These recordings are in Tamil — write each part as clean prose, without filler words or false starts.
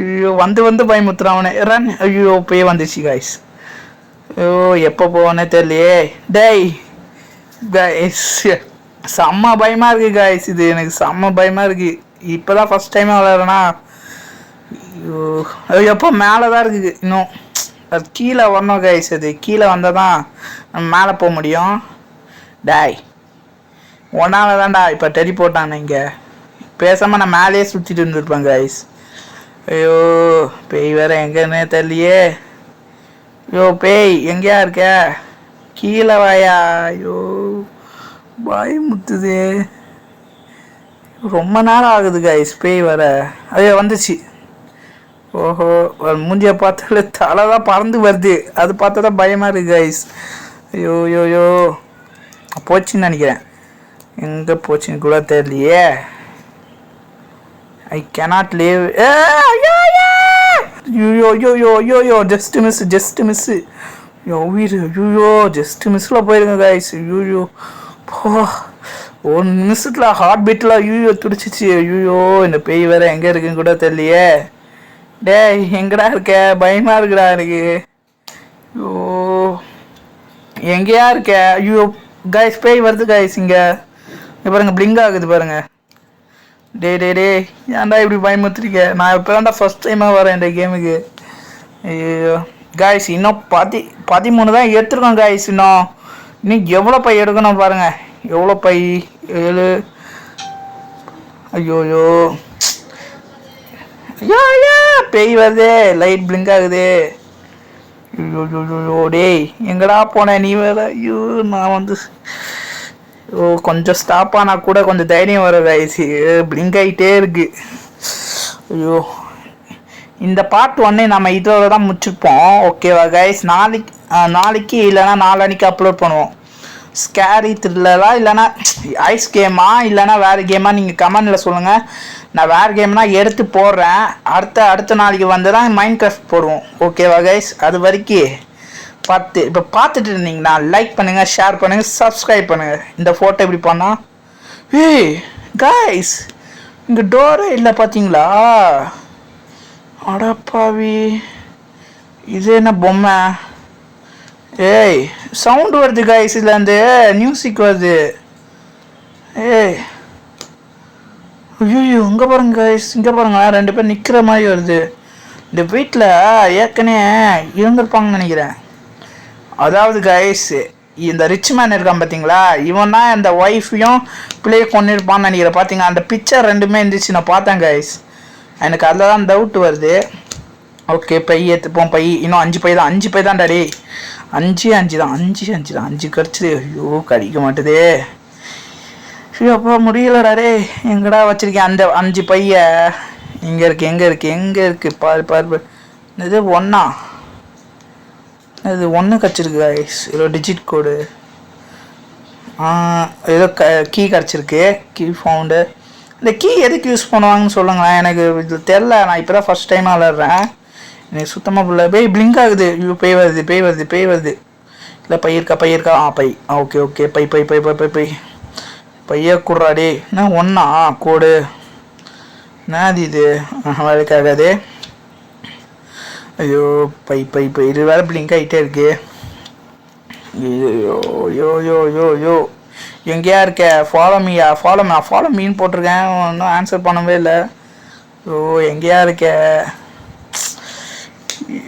ஐயோ வந்து பயமுத்துறான் அவனை ரன். ஐயோ போய் வந்துச்சு காய்ஸ். ஐயோ எப்போ போவானே தெரியலையே. டேய் காய்ஸ் செம்ம பயமா இருக்கு காய்ஸ். இது எனக்கு செம்ம பயமா இருக்கு. இப்போதான் ஃபர்ஸ்ட் டைம் விளையாடுறேன்னா. ஐயோ எப்போ மேலே தான் இருக்குது இன்னும். அது கீழே வரணும் காய்ஸ். அது கீழே வந்தால் தான் நம்ம மேலே போக முடியும். டாய் ஒன்றால் தான்டா இப்போ டெலி போட்டாங்க. இங்கே பேசாமல் நான் மேலேயே சுற்றிட்டு இருந்துருப்பேன் காய்ஸ். ஐயோ பேய் வேற எங்கன்னே தெரியலையே. ஐயோ பேய் எங்கேயா இருக்க? கீழே வாயா. ஐயோ பயமுத்துது. ரொம்ப நேரம் ஆகுது காய்ஸ் பேய் வர. ஐயோ வந்துச்சு. ஓஹோ மூஞ்சியை பார்த்தாலே தலை தான் பறந்து வருது. அது பார்த்தா தான் பயமாக இருக்குது காய்ஸ். ஐயோ யோயோ போச்சுன்னு நினைக்கிறேன். எங்கே போச்சுன்னு கூட தெரியலையே. I cannot live. ஐயோ ஜஸ்ட் மிஸ். உயிர் ஐயோ ஜஸ்ட் மிஸ்ஸில் போயிருங்க காய்ஸ். ஐயோ ஒரு நிமிஷத்தில் ஹார்ட் பீட்டில் ஐயோ துடிச்சிச்சு. ஐயோ இந்த பேய் வேற எங்கே இருக்குன்னு கூட தெரியலையே. டேய் எங்கடா இருக்க? பயமாக இருக்குடா எனக்கு. ஐயோ எங்கேயா இருக்க? ஐயோ காய்ஸ் பேய் வருது காய்ஸ். இங்கே பாருங்க பிளிங்க் ஆகுது பாருங்க. டே ஏன்டா இப்படி பயமுத்துறீங்க? நான் இப்போ தான்டா ஃபர்ஸ்ட் டைமாக வரேன் இந்த கேமுக்கு. ஐயோ காய்ஸ் இன்னும் 13 தான் எடுத்துருக்கோம் காய்ஸ். இன்னும் எவ்வளோ பை எடுக்கணும் பாருங்க. எவ்வளோ பை? 7. ஐயோயோ ஐயோ பேய் வருது. லைட் பிளிங்க் ஆகுது. ஐயோ டேய் எங்கடா போனேன் நீ வேற? ஐயோ நான் வந்து கொஞ்சம் ஸ்டாப் ஆனால் கூட கொஞ்சம் தைரியம் வர காய்ஸ். பிளிங்க் ஆகிட்டே இருக்கு. ஐயோ இந்த பார்ட் 1 நம்ம இதோட தான் முடிச்சுப்போம். ஓகேவா காய்ஸ்? நாளைக்கு இல்லைனா நாளானிக்கு அப்லோட் பண்ணுவோம். ஸ்கேரி த்ரில்லரா இல்லைனா ஐஸ் கேமா இல்லைனா வேறு கேமா நீங்கள் கமெண்டில் சொல்லுங்கள். நான் வேறு கேம்னா எடுத்து போடுறேன். அடுத்த நாளைக்கு வந்து தான் மைண்ட் கிராஃப்ட் போடுவோம். ஓகேவா கைஸ்? அது வரைக்கும் இப்போ பார்த்துட்டு இருந்தீங்கன்னா லைக் பண்ணுங்கள், ஷேர் பண்ணுங்கள், சப்ஸ்கிரைப் பண்ணுங்கள். இந்த ஃபோட்டோ எப்படி பண்ணால் ஏய் கைஸ் இங்கே டோரே இல்லை பார்த்தீங்களா? அடப்பாவி இது என்ன பொம்மை? ஏய் சவுண்டு வருது கைஸ். இதுலேருந்து மியூசிக் வருது. ஏய் ஐயோ இங்கே பாருங்க கைஸ். இங்கே பாருங்க 2 பேர் நிற்கிற மாதிரி வருது. இந்த வீட்டில் ஏற்கனவே இருந்திருப்பாங்கன்னு நினைக்கிறேன். அதாவது கைஸ் இந்த ரிச் மேன் இருக்கான் பார்த்தீங்களா? இவன் தான் இந்த ஒய்ஃபையும் பிள்ளையை கொண்டு இருப்பான்னு நினைக்கிறேன். பார்த்தீங்க அந்த பிக்சர் 2மே இருந்துச்சு. நான் பார்த்தேன் கைஸ். எனக்கு அதில் தான் டவுட் வருது. ஓகே பை எடுத்துப்போம். பை இன்னும் 5 பை தான். 5 பை தான் டாடி. 5 தான். 5 கிடச்சிது. ஐயோ கடிக்க மாட்டுதே. ஐயோ அப்பா முடியலடாரே. எங்கடா வச்சிருக்கேன் அந்த 5 பைய? எங்கே இருக்கு? பாரு இது 1. இது 1 கிடச்சிருக்கு கைஸ். ஏதோ டிஜிட் கோடு. ஏதோ கீ கிடச்சிருக்கு. Key found. இந்த கீ எதுக்கு யூஸ் பண்ணுவாங்கன்னு சொல்லுங்களேன். எனக்கு இது தெரில. நான் இப்போ தான் ஃபஸ்ட் டைமாக விளாட்றேன். எனக்கு சுத்தமாக புள்ள. பேய் பிளிங்க் ஆகுது. ஐயோ பேய் வருது. இல்லை பை இருக்கா? பை. ஓகே பை பைய கூடுறாடே. என்ன 1 கோடு? என்னது இது? வேலைக்காகாது. ஐயோ பை இது வேறு பிளிங்க் ஆகிட்டே இருக்கு. யோ எங்கேயா இருக்க? ஃபாலோ மீன் போட்டிருக்கேன். ஒன்றும் ஆன்சர் பண்ணவே இல்லை. யோ எங்கேயா இருக்க?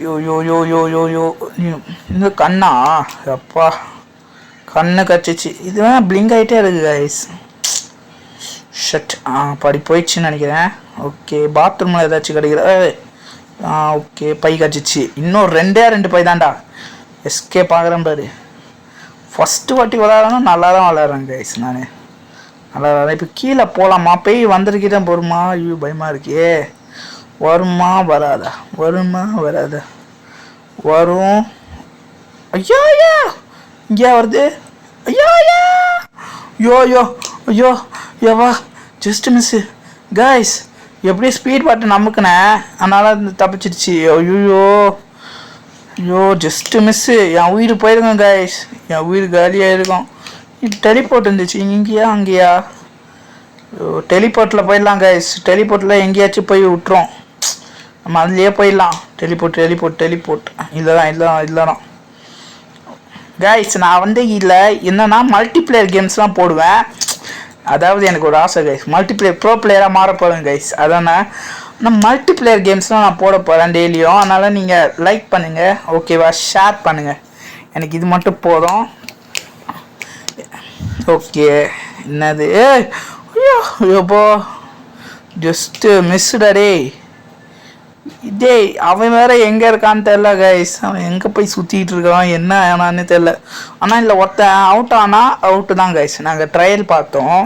யோ இந்த கண்ணா? அப்பா கண்ணு கச்சிச்சு. இதுதான் பிளிங்க் ஆகிட்டே இருக்கு கைஸ். ஷட் படி போயிடுச்சுன்னு நினைக்கிறேன். ஓகே பாத்ரூமில் ஏதாச்சும் கிடைக்கிற. ஓகே பை கச்சிச்சு. இன்னும் 2 பை தான்டா. எஸ்கே பார்க்குறேன் பாரு. ஃபஸ்ட்டு வாட்டி விளாட்றேன்னா நல்லா தான் விளாட்றேன் கைஸ். நான் நல்லா விளாட்றேன். இப்போ கீழே போகலாமா? பேய் வந்திருக்கிட்டேன் போருமா? ஐயோ பயமாக இருக்கே. வருமா வராதா? வரும். ஐயோ இங்கே வருது. ஐயோ வா ஜஸ்ட் மிஸ்ஸு கைஸ். எப்படியே ஸ்பீட் பாட்டு நமக்குனேன். அதனால் தப்பிச்சிடுச்சு. ஐயோ ஜஸ்ட்டு மிஸ்ஸு. என் உயிர் போயிருங்க கைஸ். என் உயிர் காலியாக இருக்கும். டெலிபோர்ட் இருந்துச்சு. இங்கேயா அங்கேயா? டெலிபோர்ட்டில் போயிடலாம் கைஸ். டெலிபோர்ட்டில் எங்கேயாச்சும் போய் விட்டுரும். நம்ம அதுலேயே போயிடலாம். டெலிபோர்ட் இல்லைதான் கைஸ். நான் வந்து இதில் என்னென்னா மல்டிப்ளேயர் கேம்ஸ்லாம் போடுவேன். அதாவது எனக்கு ஒரு ஆசை கைஸ், மல்டிப்ளேயர் ப்ரோ பிளேயராக மாற போகிறேன் கைஸ். அதானே நான் மல்டிப்ளேயர் கேம்ஸ்லாம் நான் போட போகிறேன் டெய்லியும். அதனால் நீங்கள் லைக் பண்ணுங்கள், ஓகேவா, ஷேர் பண்ணுங்கள். எனக்கு இது மட்டும் போதும். ஓகே, என்னது ஐயோப்போ ஜஸ்ட்டு மிஸ்டே. அவன் வேற எங்கே இருக்கான்னு தெரில கைஸ். அவன் எங்கே போய் சுற்றிட்டு இருக்கான் என்ன ஆனான்னு தெரில. ஆனால் இல்லை, ஒருத்தன் அவுட் ஆனால் அவுட்டு தான் கைஸ். நாங்கள் ட்ரையல் பார்த்தோம்.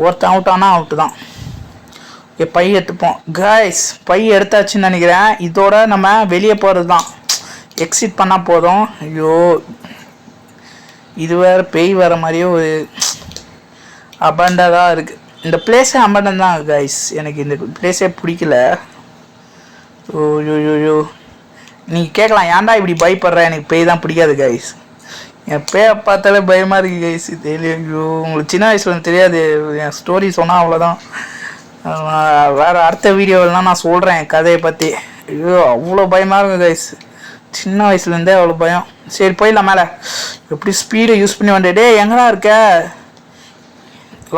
ஒருத்தன் அவுட் ஆனால் அவுட்டு தான். ஓகே, பை எடுத்துப்போம் கைஸ். பை எடுத்தாச்சுன்னு நினைக்கிறேன். இதோட நம்ம வெளியே போகிறது தான், எக்ஸிட் பண்ணால் போதும். ஐயோ, இது வேறு பேய் வர மாதிரியே ஒரு அபண்டதாக இருக்குது. இந்த பிளேஸே அபண்டன் தான் கைஸ். எனக்கு இந்த பிளேஸே பிடிக்கல. ஓய்யோயோ, நீங்கள் கேட்கலாம் ஏன்டா இப்படி பயப்படுற, எனக்கு பேய் தான் பிடிக்காது கைஸ். என் பேயை பார்த்தாலே பயமாக இருக்குது கைஸ். ஐயோ, உங்களுக்கு சின்ன வயசில் வந்து தெரியாது. என் ஸ்டோரி சொன்னால் அவ்வளோதான். வேறு அடுத்த வீடியோலாம் நான் சொல்கிறேன் என் கதையை பற்றி. ஐயோ, அவ்வளோ பயமாக இருக்கும் கைஸ். சின்ன வயசுலேருந்தே அவ்வளோ பயம். சரி, போயிடலாம் மேலே. எப்படி ஸ்பீடை யூஸ் பண்ணி வந்துட்டே. எங்கடா இருக்க?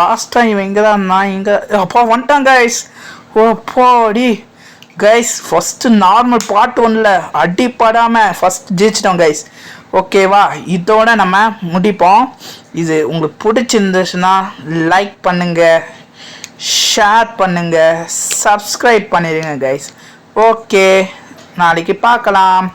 லாஸ்ட் டைம் இவன் இங்கே தான் இருந்தான். இங்கே அப்பா வந்துட்டான் கைஸ். ஓ போடி கைஸ், ஃபஸ்ட்டு நார்மல் பார்ட் 1ல் அடிப்படாமல் ஃபஸ்ட் ஜெயிச்சிட்டோம் கைஸ். ஓகேவா, இதோட நம்ம முடிப்போம். இது உங்களுக்கு பிடிச்சிருந்துச்சுன்னா லைக் பண்ணுங்கள், ஷேர் பண்ணுங்கள், சப்ஸ்கிரைப் பண்ணிடுங்க கைஸ். ஓகே, நாளைக்கு பார்க்கலாம்.